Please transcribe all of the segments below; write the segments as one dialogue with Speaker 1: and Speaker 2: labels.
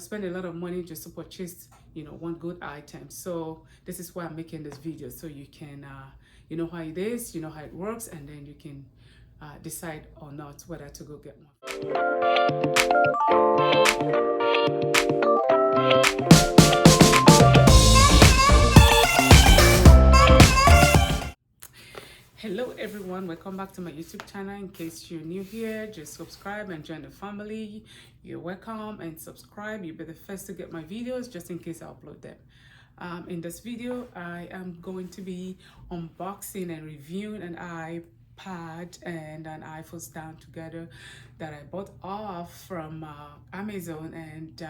Speaker 1: spend a lot of money just to purchase one good item. So this is why I'm making this video, so you can you know how it is, you know how it works, and then you can decide or not whether to go get one. Hello everyone, welcome back to my YouTube channel. In case you're new here, just subscribe and join the family. You're welcome, and subscribe. You'll be the first to get my videos just in case I upload them. In this video, I am going to be unboxing and reviewing an iPad and an iPhone stand together that I bought off from Amazon. And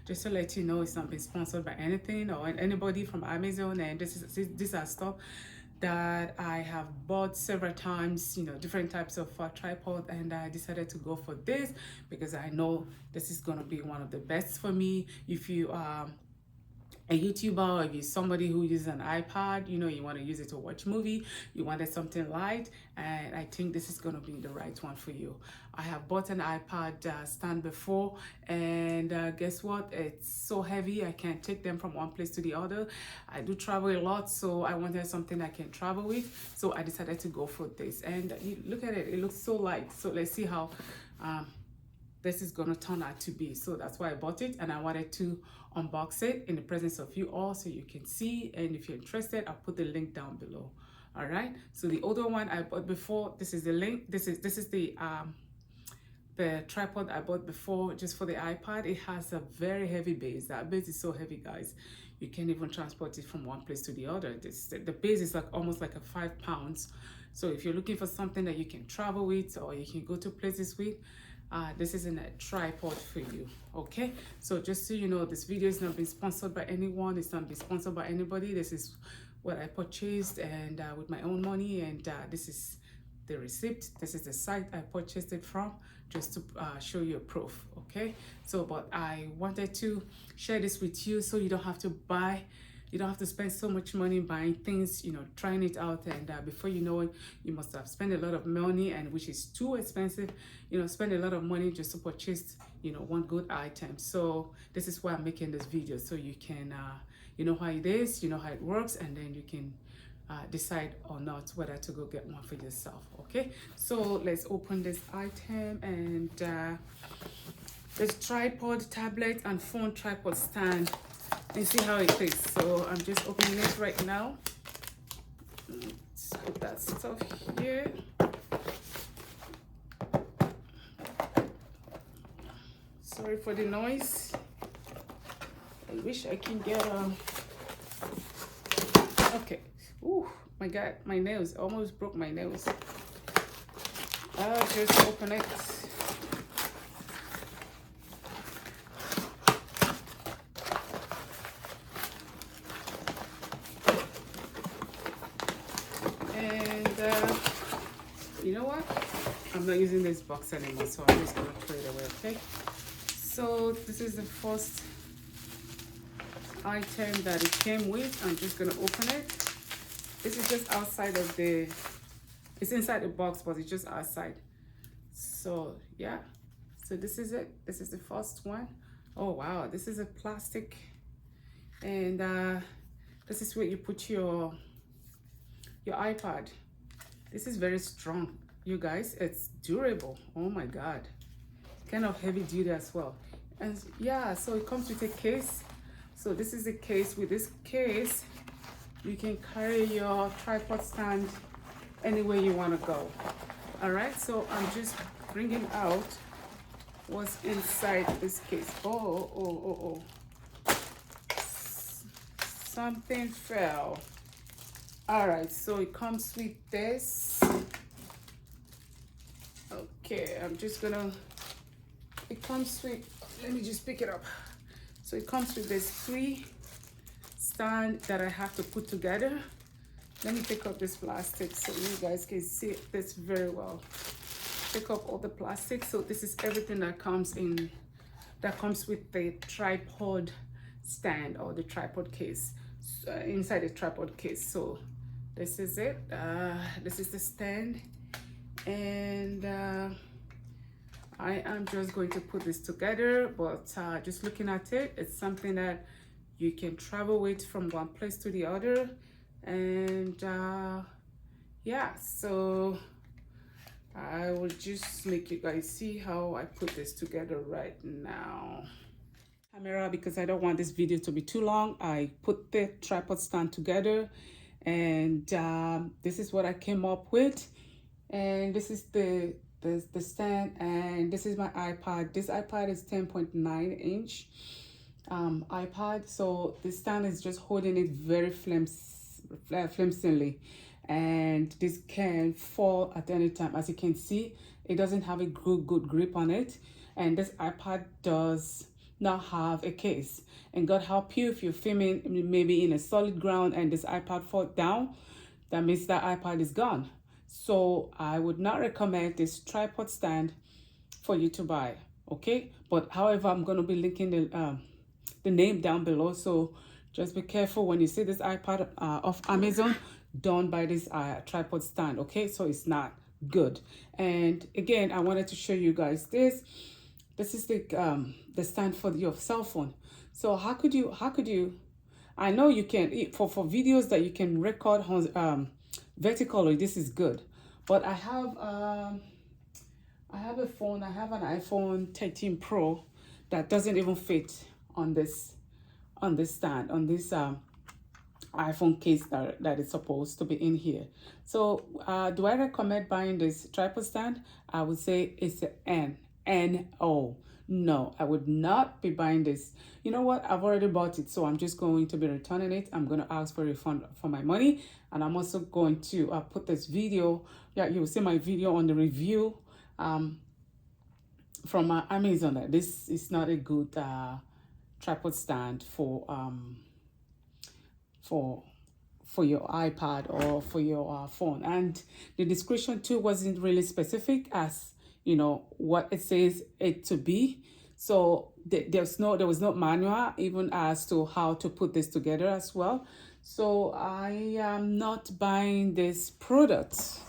Speaker 1: just to let you know, it's not been sponsored by anything or anybody from Amazon, and these are stuff that I have bought several times, different types of tripod, and I decided to go for this because I know this is going to be one of the best for me. If you are a YouTuber, or if you're somebody who uses an iPad, you want to use it to watch movie, you wanted something light, and I think this is going to be the right one for you. I have bought an iPad stand before, and guess what? It's so heavy, I can't take them from one place to the other. I do travel a lot, so I wanted something I can travel with, so I decided to go for this. And you look at it, it looks so light. So let's see how this is gonna turn out to be. So that's why I bought it, and I wanted to unbox it in the presence of you all so you can see. And if you're interested, I'll put the link down below. All right, so the other one I bought before, this is the link. This is the tripod I bought before just for the iPad. It has a very heavy base. That base is so heavy, guys, you can't even transport it from one place to the other. The base is like almost like 5 pounds. So if you're looking for something that you can travel with or you can go to places with, this isn't a tripod for you. Okay, so just so you know, this video is not being sponsored by anyone. It's not being sponsored by anybody. This is what I purchased, and with my own money, and this is the receipt. This is the site I purchased it from, just to show you a proof. Okay, so but I wanted to share this with you so you don't have to buy, you don't have to spend so much money buying things, trying it out, and before you know it, you must have spent a lot of money, and which is too expensive, spend a lot of money just to purchase, one good item. So this is why I'm making this video, so you can, you know how it is, you know how it works, and then you can decide or not whether to go get one for yourself. Okay, so let's open this item, and this tripod, tablet, and phone tripod stand, and see how it is. So I'm just opening it right now. Let's put that stuff here. Sorry for the noise. I wish I can get okay. Ooh, my God, my nails, almost broke my nails. I'll just open it. And you know what? I'm not using this box anymore, so I'm just gonna throw it away, okay? So this is the first item that it came with. I'm just gonna open it. This is just outside of it's inside the box, but it's just outside. So yeah, so this is it. This is the first one. Oh wow, this is a plastic, and this is where you put your iPad. This is very strong, you guys. It's durable. Oh my God, kind of heavy duty as well. And yeah, so it comes with a case. So this is the case. With this case, you can carry your tripod stand anywhere you want to go. All right, so I'm just bringing out what's inside this case. Oh. Something fell. All right, so it comes with this. Okay, I'm just gonna, it comes with, let me just pick it up. So it comes with this free stand that I have to put together. Let me pick up this plastic so you guys can see this very well. Pick up all the plastic. So this is everything that comes in, that comes with the tripod stand or the tripod case, inside the tripod case. So this is it. This is the stand, and I am just going to put this together, but just looking at it, it's something that you can travel with from one place to the other. And yeah, so I will just make you guys see how I put this together right now. Camera, because I don't want this video to be too long, I put the tripod stand together, and this is what I came up with. And this is the stand, and this is my iPad. This iPad is 10.9-inch iPad, so the stand is just holding it very flimsily, and this can fall at any time. As you can see, it doesn't have a good grip on it, and this iPad does not have a case. And God help you if you're filming maybe in a solid ground and this iPad falls down, that means that iPad is gone. So I would not recommend this tripod stand for you to buy, okay? But however, I'm going to be linking the name down below, so just be careful when you see this iPad off Amazon. Don't buy this tripod stand, okay? So it's not good. And again, I wanted to show you guys this. This is the stand for your cell phone. So how could you, I know you can, for videos that you can record vertically, this is good. But I have a phone, I have an iPhone 13 Pro that doesn't even fit on this stand, on this iPhone case that is supposed to be in here. So do I recommend buying this tripod stand? I would say it's an N-O. No, I would not be buying this. You know what? I've already bought it, so I'm just going to be returning it. I'm going to ask for a refund for my money, and I'm also going to put this video. Yeah, you will see my video on the review from Amazon. This is not a good tripod stand for your iPad or for your phone. And the description too wasn't really specific as, you know, what it says it to be. So there was no manual even as to how to put this together as well. So I am not buying this product.